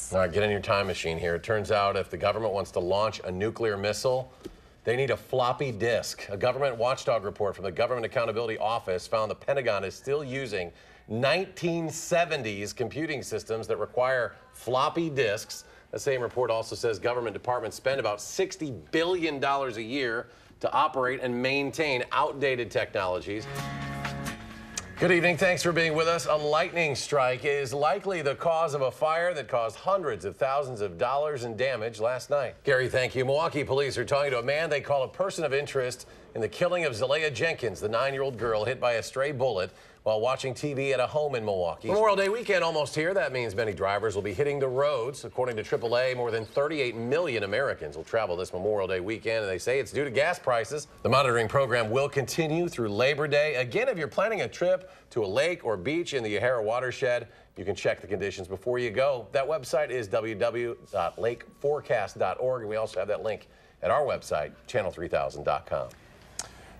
this. All right, get in your time machine here. It turns out if the government wants to launch a nuclear missile, they need a floppy disk. A government watchdog report from the Government Accountability Office found the Pentagon is still using 1970s computing systems that require floppy disks. The same report also says government departments spend about $60 billion a year to operate and maintain outdated technologies. Good evening. Thanks for being with us. A lightning strike is likely the cause of a fire that caused hundreds of thousands of dollars in damage last night. Gary, thank you. Milwaukee police are talking to a man they call a person of interest in the killing of Zalea Jenkins, the 9-year-old girl hit by a stray bullet while watching TV at a home in Milwaukee. Memorial Day weekend almost here. That means many drivers will be hitting the roads. According to AAA, more than 38 million Americans will travel this Memorial Day weekend, and they say it's due to gas prices. The monitoring program will continue through Labor Day. Again, if you're planning a trip to a lake or beach in the Yahara watershed, you can check the conditions before you go. That website is www.lakeforecast.org, and we also have that link at our website, channel3000.com.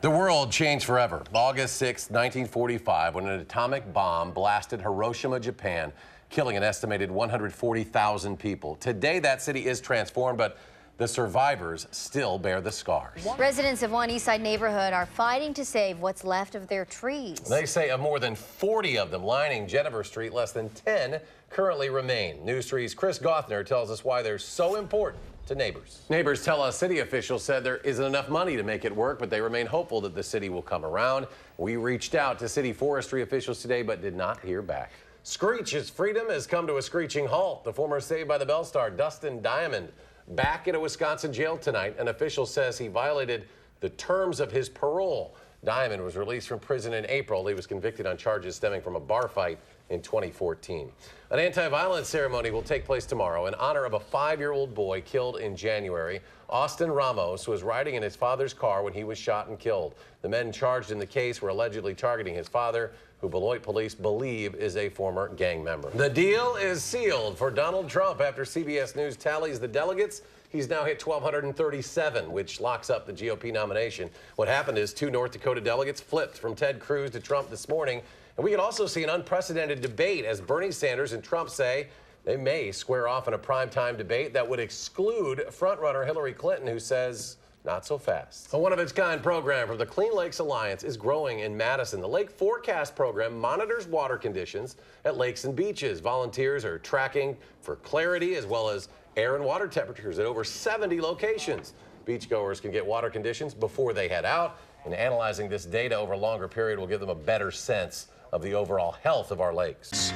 The world changed forever. August 6, 1945, when an atomic bomb blasted Hiroshima, Japan, killing an estimated 140,000 people. Today, that city is transformed, but the survivors still bear the scars. Residents of one Eastside neighborhood are fighting to save what's left of their trees. They say of more than 40 of them lining Jennifer Street, less than 10 currently remain. News 3's Chris Gothner tells us why they're so important to neighbors. Neighbors tell us city officials said there isn't enough money to make it work, but they remain hopeful that the city will come around. We reached out to city forestry officials today, but did not hear back. Screech's freedom has come to a screeching halt. The former Saved by the Bell star, Dustin Diamond, back in a Wisconsin jail tonight. An official says he violated the terms of his parole. Diamond was released from prison in April. He was convicted on charges stemming from a bar fight in 2014. An anti-violence ceremony will take place tomorrow in honor of a 5-year-old boy killed in January. Austin Ramos was riding in his father's car when he was shot and killed. The men charged in the case were allegedly targeting his father, who Beloit police believe is a former gang member. The deal is sealed for Donald Trump after CBS News tallies the delegates. He's now hit 1,237, which locks up the GOP nomination. What happened is 2 North Dakota delegates flipped from Ted Cruz to Trump this morning. And we can also see an unprecedented debate as Bernie Sanders and Trump say they may square off in a primetime debate that would exclude frontrunner Hillary Clinton, who says not so fast. A one-of-its-kind program from the Clean Lakes Alliance is growing in Madison. The Lake Forecast program monitors water conditions at lakes and beaches. Volunteers are tracking for clarity as well as air and water temperatures at over 70 locations. Beachgoers can get water conditions before they head out, and analyzing this data over a longer period will give them a better sense of the overall health of our lakes.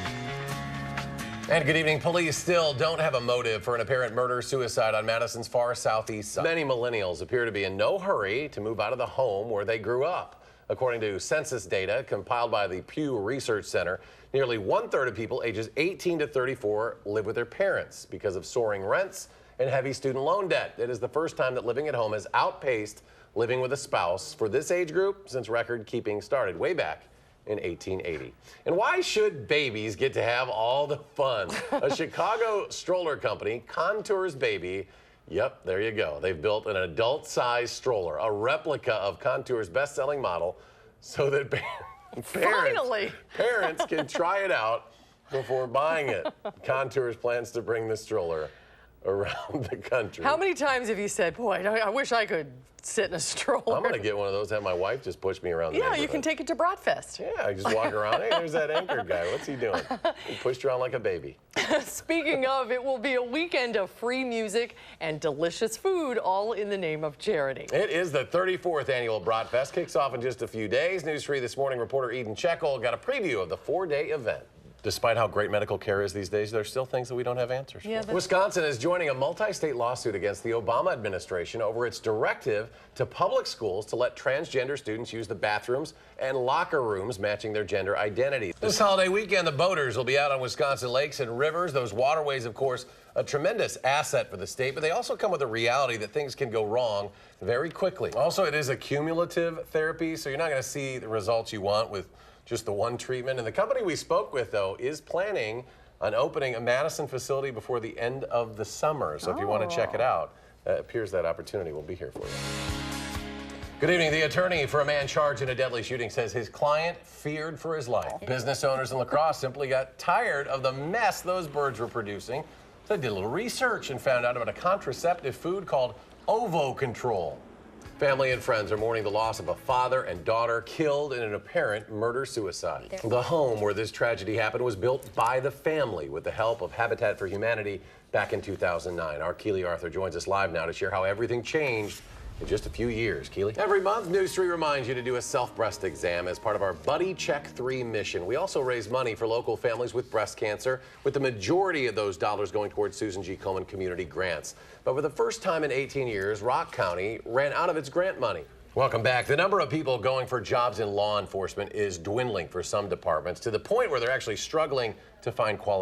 And good evening. Police still don't have a motive for an apparent murder-suicide on Madison's far southeast side. Many millennials appear to be in no hurry to move out of the home where they grew up. According to census data compiled by the Pew Research Center, nearly 1/3 of people ages 18 to 34 live with their parents because of soaring rents and heavy student loan debt. It is the first time that living at home has outpaced living with a spouse for this age group since record keeping started way back in 1880. And why should babies get to have all the fun? A Chicago stroller company, Contours Baby, yep, there you go. They've built an adult-sized stroller, a replica of Contours' best-selling model, so that parents can try it out before buying it. Contours plans to bring the stroller around the country. How many times have you said, boy, I wish I could sit in a stroller? I'm going to get one of those, have my wife just push me around the Yeah, you can take it to Bratfest. Yeah, I just walk around. Hey, there's that anchor guy. What's he doing? He pushed around like a baby. Speaking of, it will be a weekend of free music and delicious food, all in the name of charity. It is the 34th annual Bratfest. Kicks off in just a few days. News 3 This Morning reporter Eden Checkle got a preview of the 4-day event. Despite how great medical care is these days, there's still things that we don't have answers for. Wisconsin is joining a multi-state lawsuit against the Obama administration over its directive to public schools to let transgender students use the bathrooms and locker rooms matching their gender identity. This holiday weekend, the boaters will be out on Wisconsin lakes and rivers. Those waterways, of course, a tremendous asset for the state, but they also come with a reality that things can go wrong very quickly. Also, it is a cumulative therapy, so you're not going to see the results you want with just the one treatment. And the company we spoke with, though, is planning on opening a Madison facility before the end of the summer. So if you want to check it out, it appears that opportunity will be here for you. Good evening. The attorney for a man charged in a deadly shooting says his client feared for his life. Business owners in La Crosse simply got tired of the mess those birds were producing. So I did a little research and found out about a contraceptive food called Ovo Control. Family and friends are mourning the loss of a father and daughter killed in an apparent murder-suicide. The home where this tragedy happened was built by the family with the help of Habitat for Humanity back in 2009. Our Keely Arthur joins us live now to share how everything changed in just a few years. Keely? Every month, News 3 reminds you to do a self-breast exam as part of our Buddy Check 3 mission. We also raise money for local families with breast cancer, with the majority of those dollars going towards Susan G. Komen community grants. But for the first time in 18 years, Rock County ran out of its grant money. Welcome back. The number of people going for jobs in law enforcement is dwindling for some departments to the point where they're actually struggling to find qualified